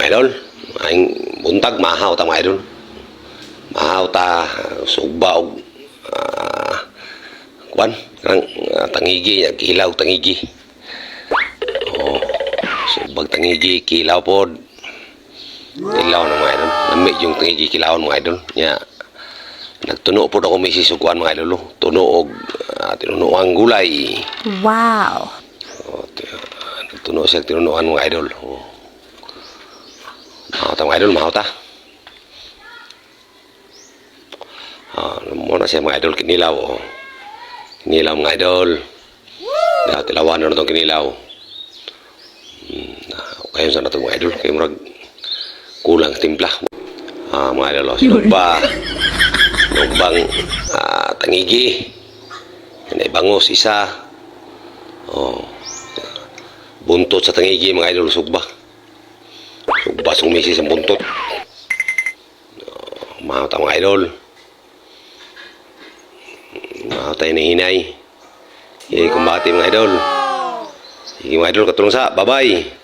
idol. Aing buntag mahaw ta mga idol. Mahaw ta sugba og kuan kanang tangigi kilaw tangigi. Oh, sugbag tangigi kilaw pod. Kilaw na mga idol. Lami yung tangigi kilawon mga idol. Nya nagtuno pod ako may sisukuan mga idol. Tuno og tinunuang gulay. Wow. Oh, nagtuno siya tinunuan mga idol. Oh. Mahaw ta mga idol, mahaw ta. Muna siya mga idol, kinilaw. Oh. Kinilaw mga idol. Dahil tilawan na itong kinilaw. Kayon sa natong mga idol. Kayo murag kulang timpla. Mga idol, sinugba. Sinugbang tangigi. Naibangos isa. Buntot sa tangigi mga idol, sugba. Sugba sumisi sa buntot. Mahaw ta mga idol. Mahaw tayo na hinay. Kumbati mga idol. Sige mga idol, katulong sa. Bye-bye.